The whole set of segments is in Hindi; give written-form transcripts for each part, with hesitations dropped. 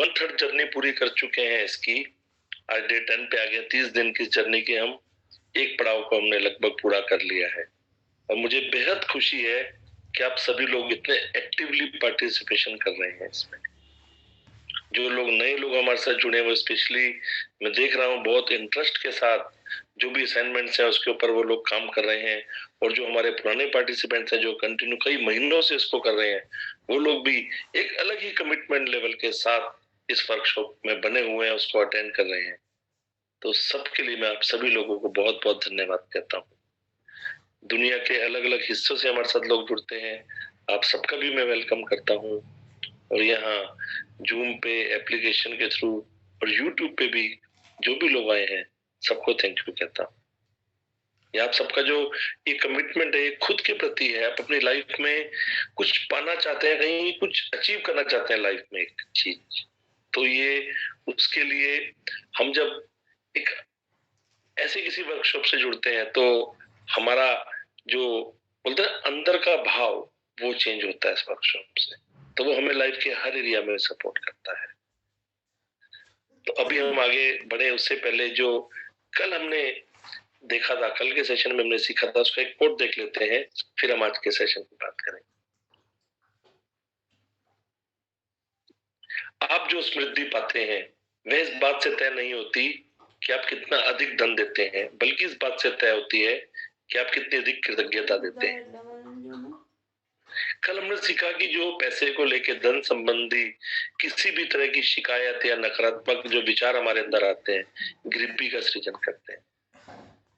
1/3 जर्नी पूरी कर चुके हैं इसकी। आज डे 10 पे आ गया। 30 दिन की जर्नी के हम एक पड़ाव को हमने लगभग पूरा कर लिया है और मुझे बेहद खुशी है कि आप सभी लोग इतने एक्टिवली पार्टिसिपेशन कर रहे हैं इसमें। जो लोग नए लोग हमारे साथ जुड़े हुए, स्पेशली मैं देख रहा हूँ बहुत इंटरेस्ट के साथ जो भी असाइनमेंट्स है उसके ऊपर वो लोग काम कर रहे हैं, और जो हमारे पुराने पार्टिसिपेंट्स हैं जो कंटिन्यू कई महीनों से इसको कर रहे हैं, वो लोग भी एक अलग ही कमिटमेंट लेवल के साथ इस वर्कशॉप में बने हुए हैं, उसको अटेंड कर रहे हैं। तो सबके लिए मैं आप सभी लोगों को बहुत बहुत धन्यवाद कहता हूँ। दुनिया के अलग अलग हिस्सों से हमारे साथ लोग जुड़ते हैं, आप सबका भी मैं वेलकम करता हूँ। और यहाँ जूम पे एप्लीकेशन के थ्रू और यूट्यूब पे भी जो भी लोग आए हैं सबको थैंक यू कहता हूँ। ये आप सबका जो ये कमिटमेंट है, ये खुद के प्रति है। आप अपनी लाइफ में कुछ पाना चाहते हैं, कहीं कुछ अचीव करना चाहते हैं लाइफ में एक चीज, तो ये उसके लिए हम जब एक ऐसे किसी वर्कशॉप से जुड़ते हैं तो हमारा जो बोलते हैं अंदर का भाव वो चेंज होता है इस वर्कशॉप से, तो वो हमें लाइफ के हर एरिया में सपोर्ट करता है। तो अभी हम आगे बढ़े उससे पहले जो कल हमने देखा था, कल के सेशन में हमने सीखा था, उसका एक कोट देख लेते हैं, फिर हम आज के सेशन की बात करें। आप जो समृद्धि पाते हैं वह इस बात से तय नहीं होती कि आप कितना अधिक धन देते हैं, बल्कि इस बात से तय होती है कि आप कितनी अधिक कृतज्ञता देते हैं। कल हमने सीखा कि जो पैसे को लेके धन संबंधी किसी भी तरह की शिकायत या नकारात्मक जो विचार हमारे अंदर आते हैं, गरीबी का सृजन करते हैं।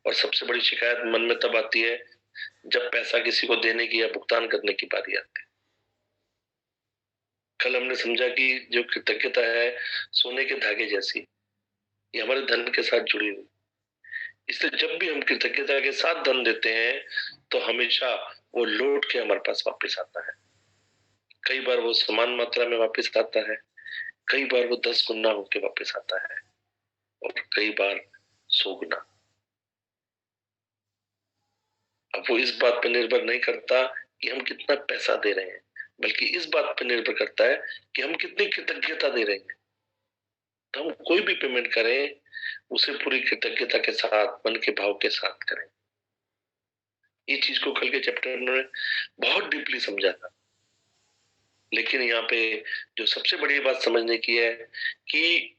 और सबसे बड़ी शिकायत मन में तब आती है जब पैसा किसी को देने की या भुगतान करने की बारी आती है। कल हमने समझा कि जो कृतज्ञता है सोने के धागे जैसी, ये हमारे धन के साथ जुड़ी हुई, इसलिए जब भी हम कृतज्ञता के साथ धन देते हैं तो हमेशा वो लौट के हमारे पास वापस आता है। कई बार वो समान मात्रा में वापस आता है, कई बार वो 10 गुना होके वापस आता है, और कई बार 100 गुना। अब वो इस बात पर निर्भर नहीं करता कि हम कितना पैसा दे रहे हैं, बल्कि इस बात पर निर्भर करता है कि हम कितनी कृतज्ञता दे रहे हैं। तो हम कोई भी पेमेंट करें उसे पूरी कृतज्ञता के साथ, मन के भाव के साथ करें। ये चीज को कल के चैप्टर में बहुत डीपली समझा था, लेकिन यहाँ पे जो सबसे बड़ी बात समझने की है कि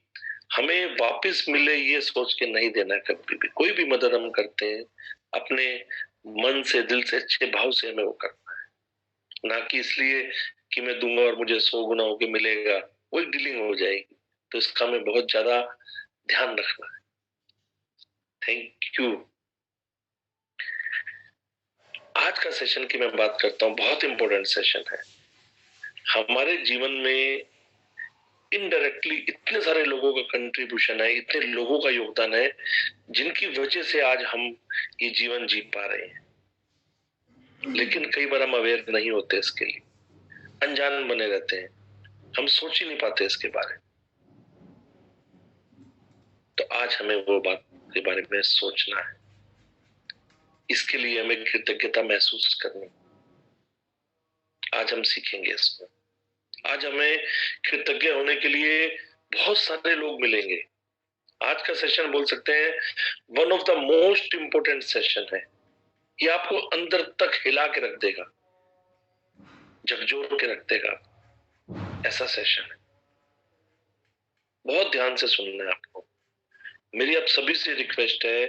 हमें वापस मिले ये सोच के नहीं देना। कभी भी कोई भी मदद हम करते हैं अपने मन से, दिल से, अच्छे भाव से हमें वो करना है, ना कि इसलिए कि मैं दूंगा और मुझे 100 गुना होके मिलेगा, वो एक डीलिंग हो जाएगी। तो इसका हमें बहुत ज्यादा ध्यान रखना है। Thank you. आज का सेशन की मैं बात करता हूँ, बहुत इंपॉर्टेंट सेशन है। हमारे जीवन में इनडायरेक्टली इतने सारे लोगों का कंट्रीब्यूशन है, इतने लोगों का योगदान है, जिनकी वजह से आज हम ये जीवन जी पा रहे हैं। लेकिन कई बार हम अवेयर नहीं होते, इसके लिए अनजान बने रहते हैं, हम सोच ही नहीं पाते इसके बारे में। तो आज हमें वो बात के बारे में सोचना है, इसके लिए हमें कृतज्ञता महसूस करनी। आज हम सीखेंगे इसको। आज हमें कृतज्ञ होने के लिए बहुत सारे लोग मिलेंगे। आज का सेशन बोल सकते हैं one of the most important session है। ये आपको अंदर तक हिला के रख देगा, झकझोर के रख देगा, ऐसा सेशन है। बहुत ध्यान से सुनना है आपको। मेरी आप सभी से रिक्वेस्ट है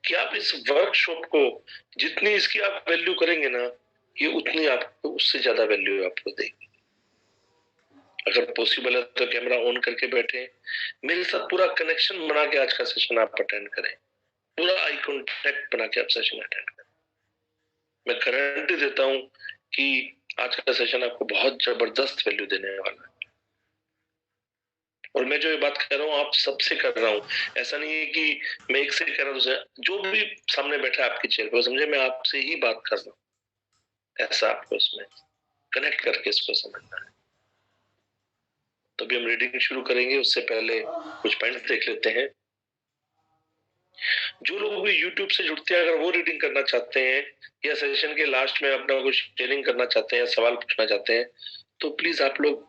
कि आप इस वर्कशॉप को जितनी इसकी आप वैल्यू करेंगे ना, ये उतनी आपको उससे ज्यादा वैल्यू आपको देगी। अगर पॉसिबल है तो कैमरा ऑन करके बैठे, मेरे साथ पूरा कनेक्शन बना के आज का सेशन आप अटेंड करें, पूरा आई कॉन्टेक्ट बना के आप सेशन अटेंड करें। मैं गारंटी देता हूं कि आज का सेशन आपको बहुत जबरदस्त वैल्यू देने वाला है। और मैं जो ये बात कर रहा हूँ आप सबसे कर रहा हूँ, ऐसा नहीं है कि मैं एक से कह रहा हूँ, जो भी सामने बैठा है आपकी चेयर पर, समझे मैं आपसे ही बात कर रहा हूँ, ऐसा आपको इसमें कनेक्ट करके इसको समझना है। तो अभी हम रीडिंग शुरू करेंगे, उससे पहले कुछ पॉइंट्स देख लेते हैं। जो लोग भी YouTube से जुड़ते हैं, अगर वो रीडिंग करना चाहते हैं या सेशन के लास्ट में अपना कुछ शेयरिंग करना चाहते हैं, सवाल पूछना चाहते हैं, तो प्लीज आप लोग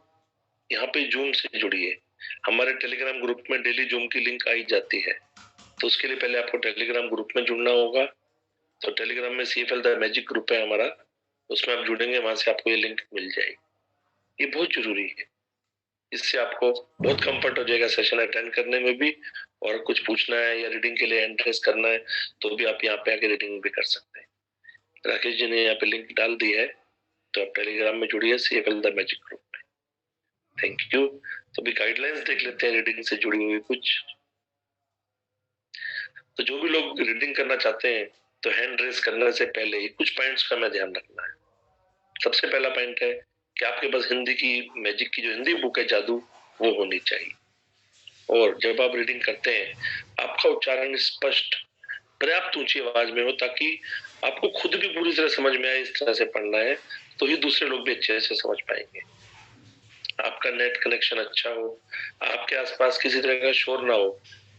यहाँ पे जूम से जुड़िए। हमारे टेलीग्राम ग्रुप में डेली जूम की लिंक आई जाती है, तो उसके लिए पहले आपको टेलीग्राम ग्रुप में जुड़ना होगा। तो टेलीग्राम में CFL द मैजिक ग्रुप है हमारा, उसमें आप जुड़ेंगे, वहां से आपको ये लिंक मिल जाएगी। ये बहुत जरूरी है, इससे आपको बहुत कंफर्ट हो जाएगा सेशन अटेंड करने में भी, और कुछ पूछना है या रीडिंग के लिए एंट्रेस करना है तो भी आप यहाँ पे आके रीडिंग भी कर सकते हैं। राकेश जी ने यहाँ पे लिंक डाल दी है, तो आप टेलीग्राम में जुड़िए CFL द मैजिक ग्रुप में। Thank you. तो भी गाइडलाइंस देख लेते हैं रीडिंग से जुड़ी हुई कुछ। तो जो भी लोग रीडिंग करना चाहते हैं तो हैंड रेस करने से पहले ही कुछ पॉइंट्स का मैं ध्यान रखना है। सबसे पहला पॉइंट है कि आपके पास हिंदी की मैजिक की जो हिंदी बुक है जादू, वो होनी चाहिए। और जब आप रीडिंग करते हैं आपका उच्चारण स्पष्ट पर्याप्त ऊंची आवाज में हो, ताकि आपको खुद भी पूरी तरह समझ में आए इस तरह से पढ़ना है, तो ही दूसरे लोग भी अच्छे से समझ पाएंगे। आपका नेट कनेक्शन अच्छा हो, आपके आसपास किसी तरह का शोर ना हो,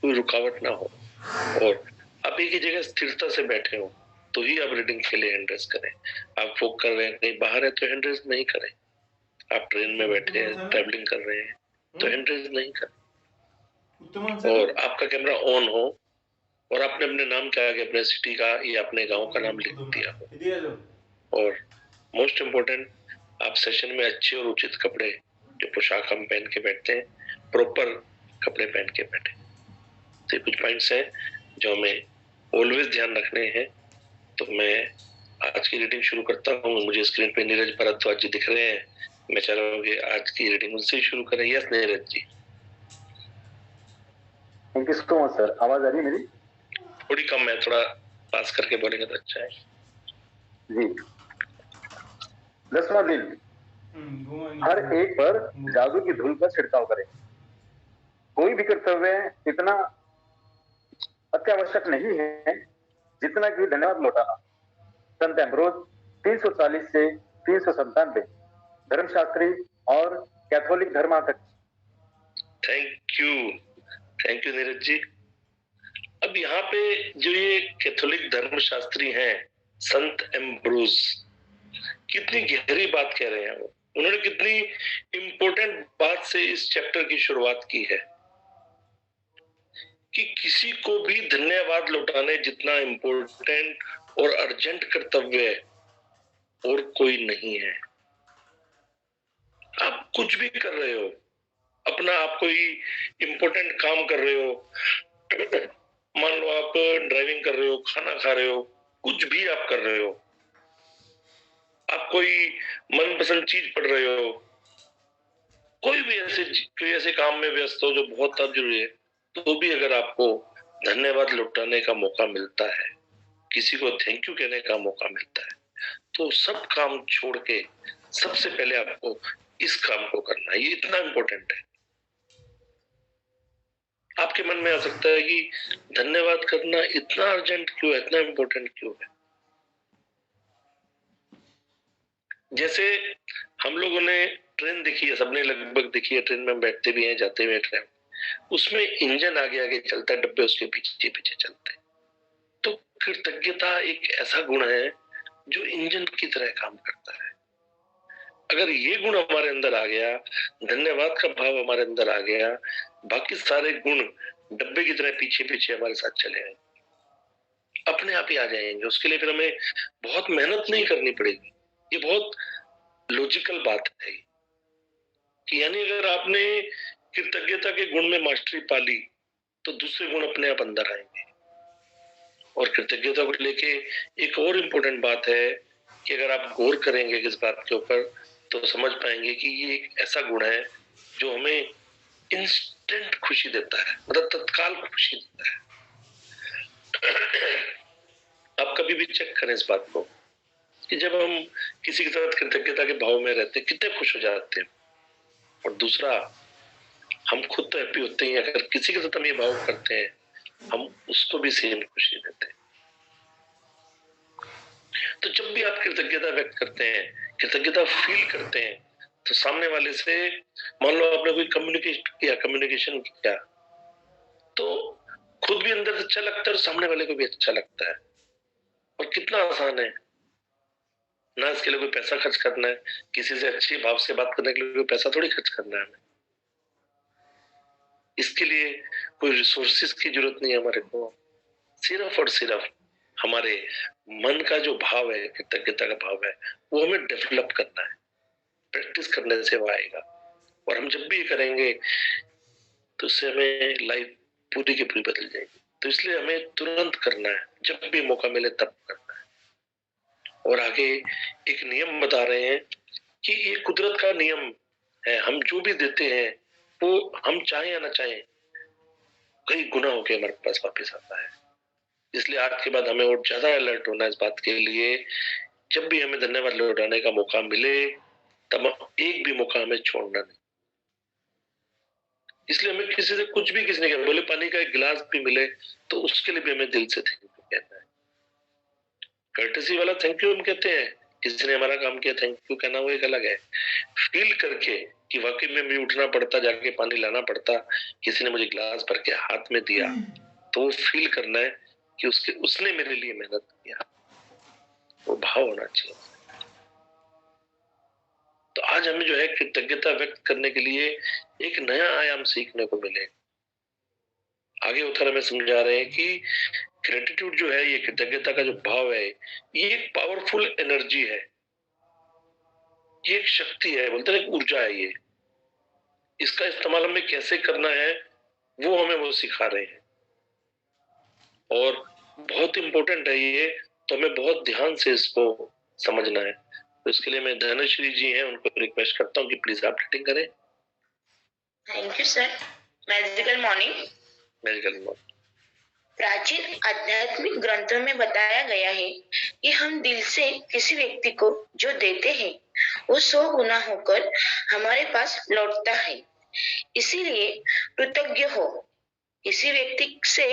कोई रुकावट ना हो, और आप एक ही जगह स्थिरता से बैठे हो, तो ही आप रीडिंग के लिए हैंड रेस करें। आप वॉक कर रहे हैं, कहीं बाहर है तो हैंड रेस नहीं करें। आप ट्रेन में बैठे हैं, ट्रैवलिंग कर रहे हैं तो हैंड रेस नहीं करें। और आपका कैमरा ऑन हो और आपने अपने नाम के आगे अपने सिटी का या अपने गांव का नाम लिख दिया हो। और मोस्ट इम्पोर्टेंट, आप सेशन में अच्छे और उचित कपड़े, जो पोशाक हम पहन के बैठते हैं, प्रॉपर कपड़े पहन के बैठे। तो कुछ पॉइंट्स हैं जो हमें ऑलवेज ध्यान रखने हैं। तो मैं आज की रीडिंग शुरू करता हूँ। मुझे स्क्रीन पे नीरज भारद्वाज जी दिख रहे हैं, मैं चाह रहा हूँ कि आज की रीडिंग उनसे ही शुरू करें। Yes Neeraj ji. Thank you so much sir. आवाज आ रही है मेरी? थोड़ी कम है, थोड़ा पास करके बोलेंगे तो अच्छा है जी। 10वां दिन, हर एक पर जादू की धूल का छिड़काव करें। कोई भी कर्तव्य इतना अत्यावश्यक नहीं है जितना कि धन्यवाद लौटाना। संत एम्ब्रोज 340 से 397, धर्मशास्त्री और Catholic धर्माध्यक्ष। Thank you Neeraj ji. अब यहाँ पे जो ये कैथोलिक धर्मशास्त्री हैं संत एम्ब्रोज, कितनी गहरी बात कह रहे हैं वो। उन्होंने कितनी इंपॉर्टेंट बात से इस चैप्टर की शुरुआत की है कि किसी को भी धन्यवाद लौटाने जितना इंपॉर्टेंट और अर्जेंट कर्तव्य और कोई नहीं है। आप कुछ भी कर रहे हो, अपना आप कोई इंपॉर्टेंट काम कर रहे हो, मान लो आप ड्राइविंग कर रहे हो, खाना खा रहे हो, कुछ भी आप कर रहे हो, आप कोई मनपसंद चीज पढ़ रहे हो, कोई भी ऐसे काम में व्यस्त हो जो बहुत अब जरूरी है, तो भी अगर आपको धन्यवाद लौटाने का मौका मिलता है, किसी को थैंक यू कहने का मौका मिलता है, तो सब काम छोड़ के सबसे पहले आपको इस काम को करना है। ये इतना इंपॉर्टेंट है। आपके मन में आ सकता है कि धन्यवाद करना इतना अर्जेंट क्यों है, इतना इंपॉर्टेंट क्यों है। जैसे हम लोगों ने ट्रेन देखी है, सबने लगभग देखी है, ट्रेन में बैठते भी हैं, जाते हुए ट्रेन, उसमें इंजन आगे आगे चलता है, डब्बे उसके पीछे पीछे चलते हैं। तो कृतज्ञता एक ऐसा गुण है जो इंजन की तरह काम करता है। अगर ये गुण हमारे अंदर आ गया, धन्यवाद का भाव हमारे अंदर आ गया, बाकी सारे गुण डब्बे की तरह पीछे पीछे हमारे साथ चले आए, अपने आप ही आ जाएंगे। उसके लिए फिर हमें बहुत मेहनत नहीं करनी पड़ेगी। ये बहुत लॉजिकल बात है कि यानी अगर आपने कृतज्ञता के गुण में मास्टरी पाली तो दूसरे गुण अपने आप अंदर आएंगे। और कृतज्ञता को लेके एक और इम्पोर्टेंट बात है कि अगर आप गौर करेंगे इस बात के ऊपर तो समझ पाएंगे कि ये एक ऐसा गुण है जो हमें इंस्टेंट खुशी देता है, मतलब तत्काल खुशी देता है। आप कभी भी चेक करें इस बात को कि जब हम किसी के साथ कृतज्ञता के भाव में रहते हैं कितने खुश हो जाते हैं। और दूसरा, हम खुद तो हैप्पी होते हैं, अगर किसी के साथ हम ये भाव करते हैं हम उसको भी सेम खुशी देते हैं। तो जब भी आप कृतज्ञता व्यक्त करते हैं, कृतज्ञता फील करते हैं, तो सामने वाले से, मान लो आपने कोई कम्युनिकेशन किया, तो खुद भी अंदर से अच्छा लगता है और सामने वाले को भी अच्छा लगता है। और कितना आसान है ना, इसके लिए कोई पैसा खर्च करना है, किसी से अच्छे भाव से बात करने के लिए कोई पैसा थोड़ी खर्च करना है हमें। इसके लिए कोई रिसोर्सेस की जरूरत नहीं है हमारे को, सिर्फ और सिर्फ हमारे मन का जो भाव है, कृतज्ञता का भाव है, वो हमें डेवलप करना है। प्रैक्टिस करने से वो आएगा, और हम जब भी ये करेंगे तो उससे हमें लाइफ पूरी की पूरी बदल जाएगी। तो इसलिए हमें तुरंत करना है, जब भी मौका मिले तब करना है। और आगे एक नियम बता रहे हैं कि ये कुदरत का नियम है, हम जो भी देते हैं वो हम चाहे या ना चाहे कई गुना होके हमारे पास वापस आता है। इसलिए आज के बाद हमें और ज्यादा अलर्ट होना है इस बात के लिए, जब भी हमें धन्यवाद लौटाने का मौका मिले तब एक भी मौका हमें छोड़ना नहीं। इसलिए हमें किसी से कुछ भी, किसी ने कहा बोले पानी का एक गिलास भी मिले तो उसके लिए भी हमें दिल से थैंक यू कहना है। कर्टेसी वाला थैंक यू हम कहते हैं, किसी ने हमारा काम किया थैंक यू कहना वो एक अलग है। फील करके कि वाकई में भी उठना पड़ता, जाके पानी लाना पड़ता, किसी ने मुझे गिलास भर के हाथ में दिया, तो वो फील करना है कि उसने मेरे लिए मेहनत किया, वो भाव होना चाहिए। तो आज हमें जो है कृतज्ञता व्यक्त करने के लिए एक नया आयाम सीखने को मिले। आगे उत्तर हमें समझा रहे हैं कि ग्रेटिट्यूड जो है, ये कृतज्ञता का जो भाव है, ये एक पावरफुल एनर्जी है, ये एक शक्ति है, बोलते हैं एक ऊर्जा है ये। इसका इस्तेमाल हमें कैसे करना है वो हमें वो सिखा रहे हैं, और बहुत इंपॉर्टेंट है ये, तो हमें बहुत ध्यान से इसको समझना है। तो इसके लिए मैं धनश्री जी हैं, उनको रिक्वेस्ट करता हूँ कि प्लीज आप रीडिंग करें। Thank you sir. Magical morning. Magical morning. प्राचीन आध्यात्मिक ग्रंथों में बताया गया है कि हम दिल से किसी व्यक्ति को जो देते हैं वो 100 गुना होकर हमारे पास लौटता है। इसीलिए कृतज्ञ हो। किसी व्यक्ति से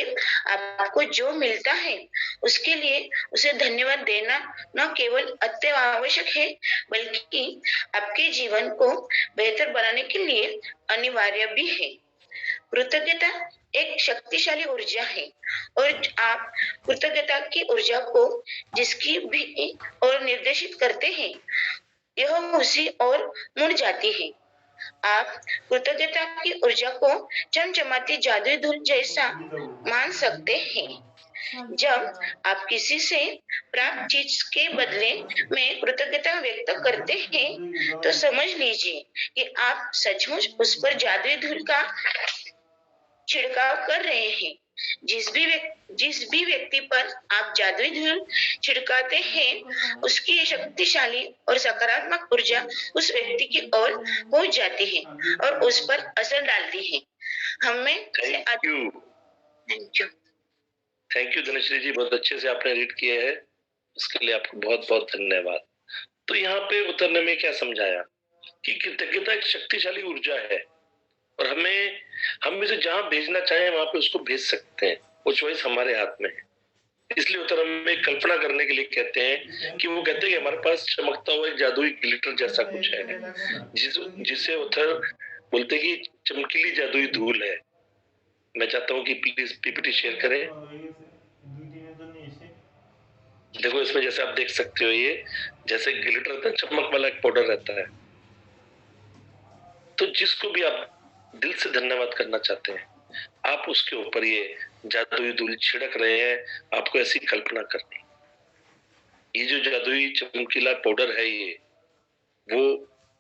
आपको जो मिलता है उसके लिए उसे धन्यवाद देना न केवल अत्यावश्यक है बल्कि आपके जीवन को बेहतर बनाने के लिए अनिवार्य भी है। कृतज्ञता एक शक्तिशाली ऊर्जा है और आप कृतज्ञता की ऊर्जा को जिसकी भी और निर्देशित करते हैं यह उसी और मुड़ जाती है। आप कृतज्ञता की ऊर्जा को चमचमाती जादुई धूल जैसा मान सकते हैं। जब आप किसी से प्राप्त चीज के बदले में कृतज्ञता व्यक्त करते हैं तो समझ लीजिए कि आप सचमुच उस पर जादुई धूल का छिड़काव कर रहे हैं। जिस भी व्यक्ति पर आप जादुई धूल छिड़काते हैं उसकी शक्तिशाली और सकारात्मक ऊर्जा उस व्यक्ति की ओर पहुंच जाती है और उस पर असर डालती है। हमें थैंक यू धनश्री जी, बहुत अच्छे से आपने रीड किए हैं, उसके लिए आपको बहुत बहुत धन्यवाद। तो यहाँ पे उतरने में क्या समझाया कि कृतज्ञता एक शक्तिशाली ऊर्जा है, और हम इसे जहां भेजना चाहें वहां पे उसको भेज सकते हैं, वो चॉइस हमारे हाथ में है। इसलिए उत्तर हमें कल्पना करने के लिए कहते हैं कि वो कहते हैं कि हमारे पास चमकता हुआ एक जादुई ग्लिटर जैसा कुछ है, जिसे उत्तर बोलते हैं कि चमकीली जादुई धूल है। मैं चाहता हूँ कि प्लीज पीपीटी शेयर करें। देखो इसमें जैसे आप देख सकते हो, ये जैसे ग्लिटर रहता है, चमक वाला एक पाउडर रहता है। तो जिसको भी आप दिल से धन्यवाद करना चाहते हैं, आप उसके ऊपर ये जादुई धूल छिड़क रहे हैं। आपको ऐसी कल्पना करनी, ये जो जादुई चमकीला पाउडर है, ये वो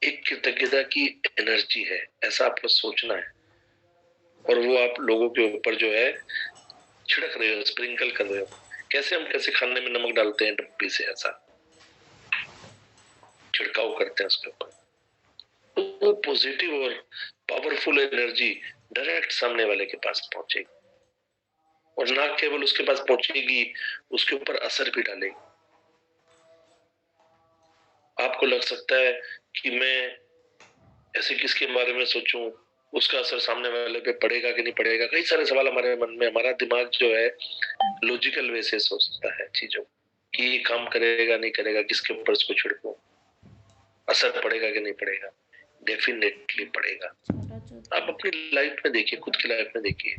एक कृतज्ञता की एनर्जी है, ऐसा आपको सोचना है, और वो आप लोगों के ऊपर जो है छिड़क रहे हो, स्प्रिंकल कर रहे हो। कैसे खाने में नमक डालते हैं डब्बी से, ऐसा छिड़काव करते हैं उसके ऊपर। तो वो पॉजिटिव और पावरफुल एनर्जी डायरेक्ट सामने वाले के पास पहुंचेगी, और ना केवल उसके पास पहुंचेगी, उसके ऊपर असर भी डालेगी। आपको लग सकता है कि मैं ऐसे किसके बारे में सोचूं, उसका असर सामने वाले पे पड़ेगा कि नहीं पड़ेगा। कई सारे सवाल हमारे मन में, हमारा दिमाग जो है लॉजिकल वे से सोचता है चीजों कि ये काम करेगा नहीं करेगा, किसके ऊपर इसको छिड़कूं, असर पड़ेगा कि नहीं पड़ेगा। डेफिनेटली पड़ेगा। आप अपनी लाइफ में देखिए, खुद की लाइफ में देखिए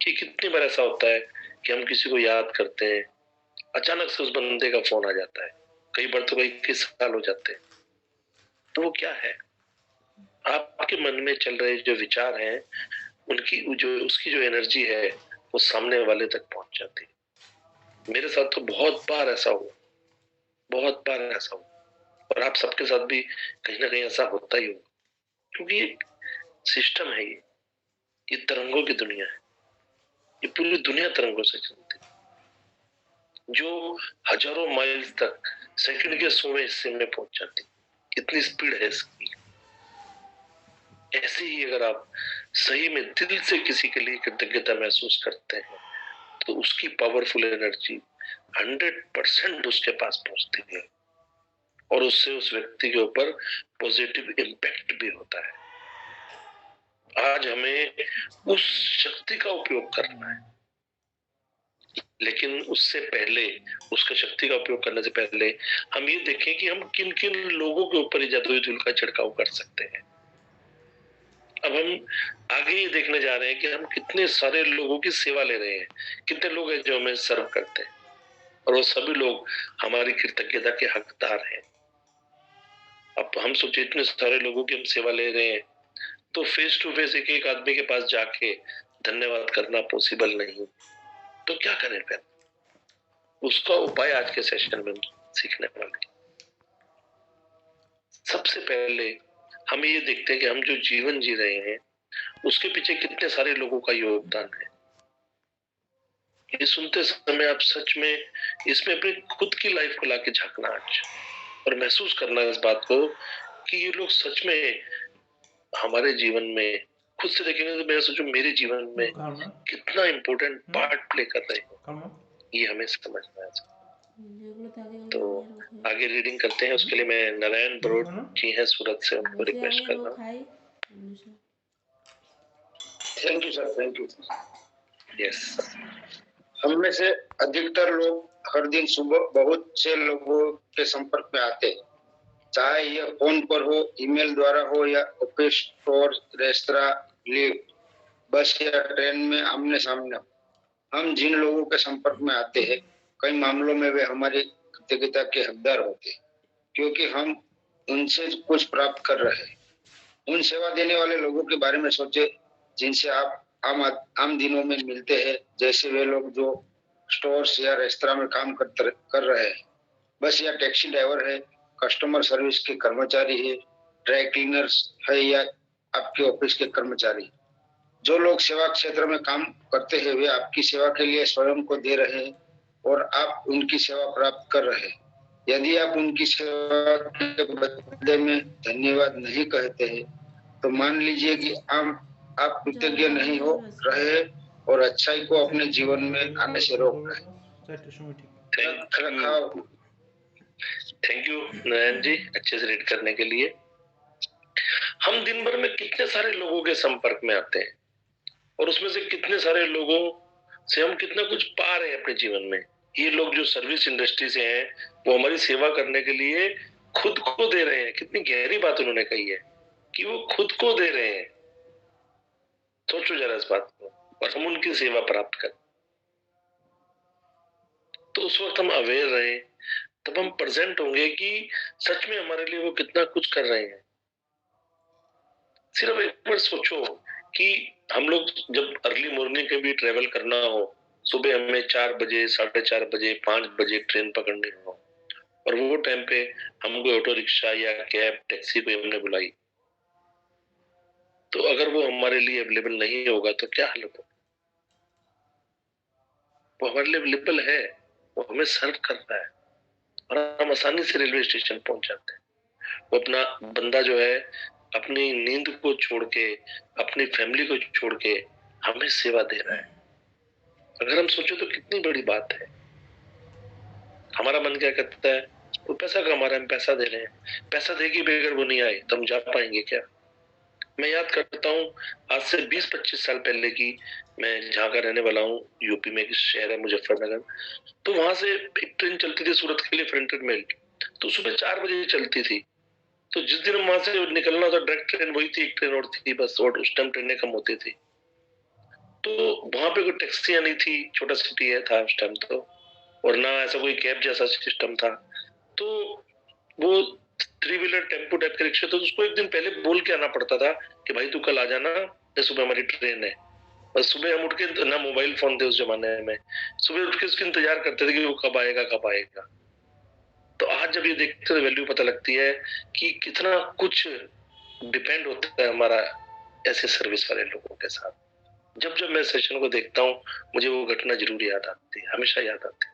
कि कितनी बार ऐसा होता है कि हम किसी को याद करते हैं, अचानक से उस बंदे का फोन आ जाता है। कई बार तो 21 साल हो जाते हैं। तो वो क्या है, आपके मन में चल रहे जो विचार हैं उसकी जो एनर्जी है वो सामने वाले तक पहुंच जाती है। मेरे साथ तो बहुत बार ऐसा हुआ और आप सबके साथ भी कहीं ना कहीं ऐसा होता ही होगा, क्योंकि ये सिस्टम है, ये तरंगों की दुनिया है, ये पूरी दुनिया तरंगों से चलती है, जो हजारों माइल तक सेकंड के 100वें हिस्से में पहुंच जाती है। इतनी स्पीड है इसकी। ऐसे ही अगर आप सही में दिल से किसी के लिए कृतज्ञता महसूस करते हैं तो उसकी पावरफुल एनर्जी 100% उसके पास पहुंचती है और उससे उस व्यक्ति के ऊपर पॉजिटिव इम्पैक्ट भी होता है। आज हमें उस शक्ति का उपयोग करना है, लेकिन उससे पहले, उसका शक्ति का उपयोग करने से पहले हम ये देखें कि हम किन किन लोगों के ऊपर जादुई धूल का छिड़काव कर सकते हैं। अब हम आगे ये देखने जा रहे हैं कि हम कितने सारे लोगों की सेवा ले रहे हैं, कितने लोग हैं जो हमें सर्व करते हैं और वो सभी लोग हमारी कृतज्ञता के हकदार हैं। अब हम सोचे इतने सारे लोगों की हम सेवा ले रहे हैं तो फेस टू फेस एक एक आदमी के पास जाके धन्यवाद करना पॉसिबल नहीं, तो क्या करें फिर? उसका उपाय आज के सेशन में सीखने वाले। सबसे पहले हम ये देखते हैं कि हम जो जीवन जी रहे हैं उसके पीछे कितने सारे लोगों का योगदान है। ये सुनते समय आप सच में इसमें अपनी खुद की लाइफ को लाके झांकना आज और महसूस करना इस बात को कि ये लोग सच में हमारे जीवन में, खुद से देखेंगे तो मैं सोचूं मेरे जीवन में कितना इम्पोर्टेंट पार्ट प्ले कर रहे हैं, ये हमें समझना है। तो आगे रीडिंग करते हैं, उसके लिए मैं नारायण बरोड जी हैं सूरत से, उनको रिक्वेस्ट कर रहा हूँ। Thank you sir, thank you. Yes. हम में से अधिकतर लोग हर दिन सुबह बहुत से लोगों के संपर्क में आते हैं, चाहे यह फोन पर हो, ईमेल द्वारा हो या ऑफिस, स्टोर, रेस्तरां, लिफ्ट, बस या ट्रेन में आमने सामने हो। हम जिन लोगों के संपर्क में आते हैं कई मामलों में वे हमारी कृतज्ञता के हकदार होते हैं, क्योंकि हम उनसे कुछ प्राप्त कर रहे हैं। उन सेवा देने वाले लोगों के बारे में सोचे जिनसे आप आम दिनों में मिलते हैं, जैसे वे लोग जो स्टोर्स या रेस्तरां में काम कर रहे हैं, बस या टैक्सी ड्राइवर है, कस्टमर सर्विस के कर्मचारी है, ड्राई क्लीनर्स है या आपके ऑफिस के कर्मचारी। जो लोग सेवा क्षेत्र में काम करते हैं वे आपकी सेवा के लिए स्वयं को दे रहे हैं और आप उनकी सेवा प्राप्त कर रहे हैं। यदि आप उनकी सेवा के बदले में धन्यवाद नहीं कहते हैं तो मान लीजिए कि आप कृतज्ञ नहीं हो रहे और अच्छाई को अपने जीवन में आने से रोक रहे हैं। थैंक यू नारायण जी, अच्छे से रीड करने के लिए। हम दिन भर में कितने सारे लोगों के संपर्क में आते हैं और उसमें से कितने सारे लोगों से हम कितना कुछ पा रहे हैं अपने जीवन में। ये लोग जो सर्विस इंडस्ट्री से हैं वो हमारी सेवा करने के लिए खुद को दे रहे हैं। कितनी गहरी बात उन्होंने कही है कि वो खुद को दे रहे हैं। सोचो जरा इस बात को, और हम उनकी सेवा प्राप्त करें तो उस वक्त हम अवेयर रहे, तब हम प्रेजेंट होंगे कि सच में हमारे लिए वो कितना कुछ कर रहे हैं। सिर्फ एक बार सोचो कि हम लोग जब अर्ली मॉर्निंग के भी ट्रेवल करना हो, सुबह हमें 4 बजे, 4:30 बजे, 5 बजे ट्रेन पकड़नी हो और वो टाइम पे हमको ऑटो रिक्शा या कैब, टैक्सी को हमने बुलाई, तो अगर वो हमारे लिए अवेलेबल नहीं होगा तो क्या हालत होगा? वो हमारे लिए अवेलेबल है, वो हमें सर्व करता है और हम आसानी से रेलवे स्टेशन पहुंच जाते हैं। वो अपना बंदा जो है अपनी नींद को छोड़ के, अपनी फैमिली को छोड़ के हमें सेवा दे रहा है। अगर हम सोचो तो कितनी बड़ी बात है। हमारा मन क्या कहता है, वो पैसा कमा रहा है, हम पैसा दे रहे हैं, पैसा देके भी अगर वो नहीं आए तो हम जा पाएंगे क्या? मैं याद करता हूँ आज से 20-25 साल पहले की, मैं जहाँ का रहने वाला हूँ, यूपी में एक शहर है मुजफ्फरनगर, तो वहां से एक ट्रेन चलती थी सूरत के लिए, फ्रंटेड मेल, तो सुबह 4 बजे चलती थी। तो जिस दिन वहां से निकलना था डायरेक्ट ट्रेन वही थी, एक ट्रेन और थी बस, और उस टाइम ट्रेनें कम होती थी। तो वहां पे कोई टैक्सी नहीं थी, छोटा सिटी है था उस टाइम तो, और ना ऐसा कोई कैब जैसा सिस्टम था। तो वो 3 व्हीलर टेम्पो टाइप के रिक्शे, तो उसको एक दिन पहले बोल के आना पड़ता था कि भाई तू कल आ जाना, सुबह हमारी ट्रेन है। और सुबह हम उठ के, ना मोबाइल फोन थे उस जमाने में, सुबह उठ के उसका इंतजार करते थे कि वो कब आएगा कब आएगा। तो आज जब ये देखते तो वैल्यू पता लगती है कि कितना कुछ डिपेंड होता है हमारा ऐसे सर्विस वाले लोगों के साथ। जब जब मैं सेशन को देखता हूँ मुझे वो घटना जरूर याद आती है, हमेशा याद आती है।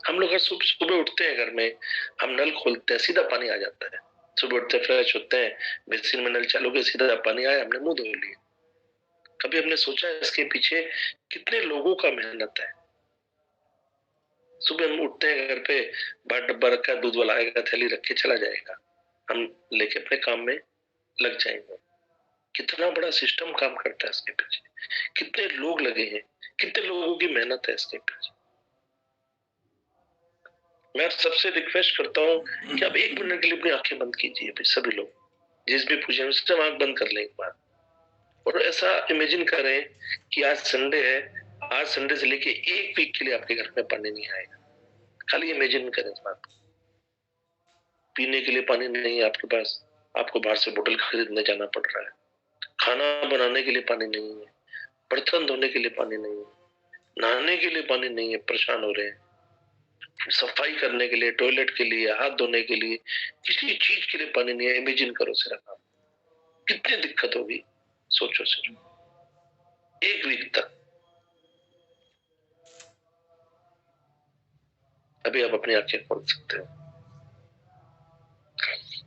हम लोग सुबह उठते हैं, घर में हम नल खोलते हैं, सीधा पानी आ जाता है। सुबह उठते फ्रेश होते हैं, बेसिन में नल चालू के सीधा पानी आया, हमने मुंह धो लिया। कभी हमने सोचा इसके पीछे कितने लोगों का मेहनत है? सुबह हम उठते हैं, घर पे बाहर डब्बा रखा, दूध वाला आएगा, थैली रख के चला जाएगा, हम लेके अपने काम में लग जाएंगे। कितना बड़ा सिस्टम काम करता है इसके पीछे, कितने लोग लगे हैं, कितने लोगों की मेहनत है इसके पीछे। मैं सबसे रिक्वेस्ट करता हूँ कि आप 1 मिनट के लिए अपनी आंखें बंद कीजिए सभी लोग, जिस भी पूछे सब आंख बंद कर लें एक बार, और ऐसा इमेजिन करें कि आज संडे है, आज संडे से लेके 1 वीक के लिए आपके घर में पानी नहीं आएगा। खाली इमेजिन करें इस बात। पीने के लिए पानी नहीं है आपके पास, आपको बाहर से बोतल खरीदने जाना पड़ रहा है। खाना बनाने के लिए पानी नहीं है, बर्तन धोने के लिए पानी नहीं है, नहाने के लिए पानी नहीं है, परेशान हो रहे हैं। सफाई करने के लिए, टॉयलेट के लिए, हाथ धोने के लिए, किसी चीज के लिए पानी नहीं है। इमेजिन करो सिर्फ आप, कितनी दिक्कत होगी, सोचो सिर्फ 1 वीक तक। अभी आप अपनी आंखें खोल सकते हो।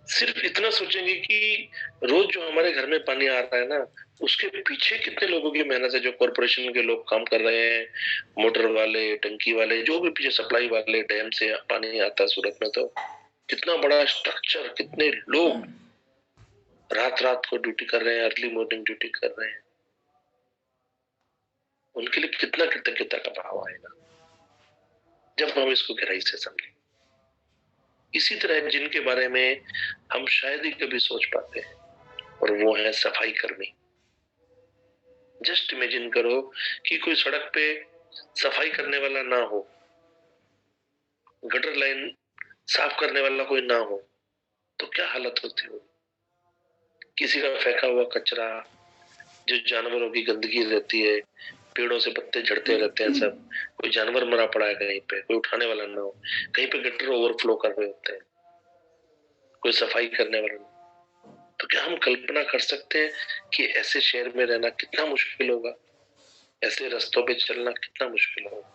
सिर्फ इतना सोचेंगे कि रोज जो हमारे घर में पानी आ रहा है ना, उसके पीछे कितने लोगों की मेहनत है। जो कॉर्पोरेशन के लोग काम कर रहे हैं, मोटर वाले, टंकी वाले, जो भी पीछे सप्लाई वाले, डैम से पानी आता है सूरत में, तो कितना बड़ा स्ट्रक्चर, कितने लोग रात रात को ड्यूटी कर रहे हैं, अर्ली मॉर्निंग ड्यूटी कर रहे हैं। उनके लिए कितना कृतज्ञता का भाव आएगा जब हम इसको गहराई से समझें। इसी तरह जिनके बारे में हम शायद ही कभी सोच पाते हैं, और वो है सफाई कर्मी। जस्ट इमेजिन करो कि कोई सड़क पे सफाई करने वाला ना हो, गटर लाइन साफ करने वाला कोई ना हो, तो क्या हालत होती हो। किसी का फेंका हुआ कचरा, जो जानवरों की गंदगी रहती है, पेड़ों से पत्ते झड़ते रहते हैं, सब कोई जानवर मरा पड़ा है कहीं पे, कोई उठाने वाला ना हो, कहीं पे गटर ओवरफ्लो कर रहे होते हैं, कोई सफाई करने वाला ना। तो क्या हम कल्पना कर सकते हैं कि ऐसे शहर में रहना कितना मुश्किल होगा, ऐसे रास्तों पे चलना कितना मुश्किल होगा।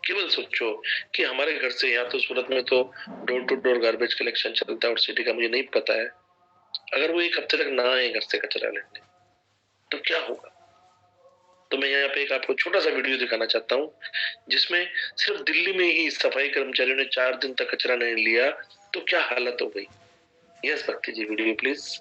केवल सोचो कि हमारे घर से, यहाँ तो सूरत में तो door to door garbage collection चलता है, और सिटी का मुझे नहीं पता है, अगर वो 1 हफ्ते तक ना आए घर से कचरा लेने तो क्या होगा। तो मैं यहाँ पे एक आपको छोटा सा वीडियो दिखाना चाहता हूँ, जिसमें सिर्फ दिल्ली में ही सफाई कर्मचारियों ने 4 दिन तक कचरा नहीं लिया तो क्या हालत हो गई। यस भक्ति जी, वीडियो प्लीज।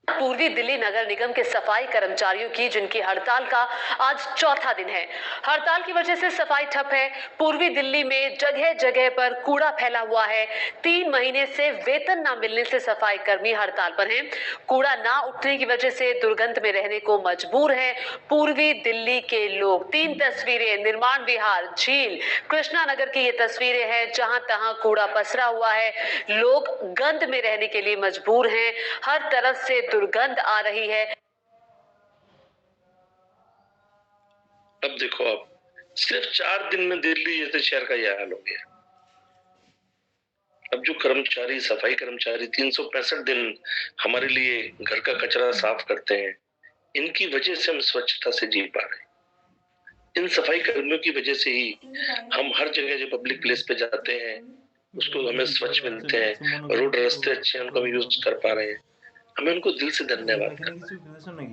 पूर्वी दिल्ली नगर निगम के सफाई कर्मचारियों की, जिनकी हड़ताल का आज चौथा दिन है। हड़ताल की वजह से सफाई ठप है। पूर्वी दिल्ली में जगह जगह पर कूड़ा फैला हुआ है। 3 महीने से वेतन न मिलने से सफाई कर्मी हड़ताल पर हैं। कूड़ा ना उठने की वजह से दुर्गंध में रहने को मजबूर हैं पूर्वी दिल्ली के लोग। 3 तस्वीरें, निर्माण विहार, झील, कृष्णा नगर की ये तस्वीरें हैं, जहां तहां कूड़ा पसरा हुआ है। लोग गंद में रहने के लिए मजबूर हैं। हर तरफ से दुर्गंध आ रही है। अब देखो, अब सिर्फ 4 दिन में दिल्ली जैसे शहर का यह हाल हो गया। अब जो कर्मचारी, सफाई कर्मचारी 365 दिन हमारे लिए घर का कचरा साफ करते हैं, इनकी वजह से हम स्वच्छता से जी पा रहे हैं। इन सफाई कर्मियों की वजह से ही हम हर जगह जो पब्लिक प्लेस पे जाते हैं उसको हमें स्वच्छ मिलते हैं, रोड रास्ते अच्छे हैं, उनको हम यूज कर पा रहे हैं। हमें उनको दिल से धन्यवाद करना है।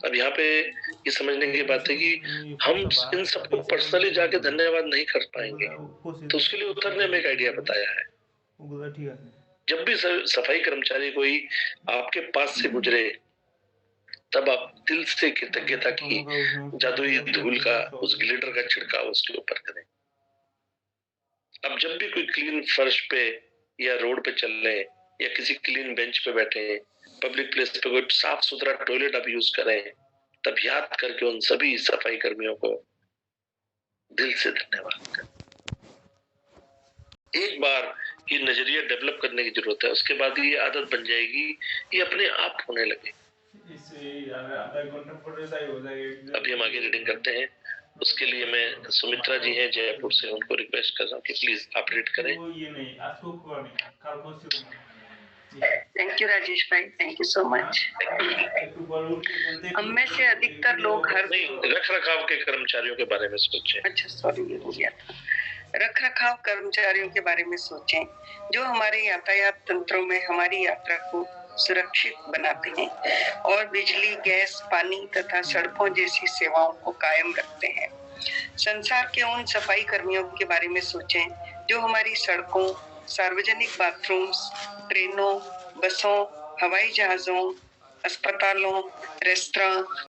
अब यहाँ पे ये समझने की बात है कि हम इन सबको पर्सनली जाके धन्यवाद नहीं कर पाएंगे, तो उसके लिए उतरने में एक आइडिया बताया है। जब भी सफाई कर्मचारी कोई आपके पास से गुजरे, तब आप दिल से कृतज्ञता की जादुई धूल का, उस ग्लिटर का छिड़काव उसके ऊपर करें। अब जब भी कोई क्लीन फर्श पे या रोड पे चल रहे, या किसी क्लीन बेंच पे बैठे, पब्लिक प्लेस पे कोई साफ सुथरा टॉयलेट आप यूज करें, तब याद करके उन सभी सफाई कर्मियों को दिल से धन्यवाद करें। एक बार ये नजरिया डेवलप करने की जरूरत है, उसके बाद ये आदत बन जाएगी, ये अपने आप होने लगे। अभी हम आगे रीडिंग करते हैं, उसके लिए मैं सुमित्रा जी हैं जयपुर से, उनको रिक्वेस्ट कर रहा हूँ कि प्लीज आप रीड करें। थैंक यू राजेश भाई, थैंक यू सो मच। हम में से अधिकतर लोग रख रखाव के कर्मचारियों के बारे में सोचें। अच्छा सॉरी, ये हो गया था। रख रखाव कर्मचारियों के बारे में सोचें जो हमारे यातायात तंत्रों में हमारी यात्रा को सुरक्षित बनाते हैं और बिजली, गैस, पानी तथा सड़कों जैसी सेवाओं को कायम रखते हैं। संसार के उन सफाई कर्मियों के बारे में सोचें जो हमारी सड़कों, सार्वजनिक बाथरूम्स, ट्रेनों, बसों, हवाई जहाजों, अस्पतालों, रेस्तरां,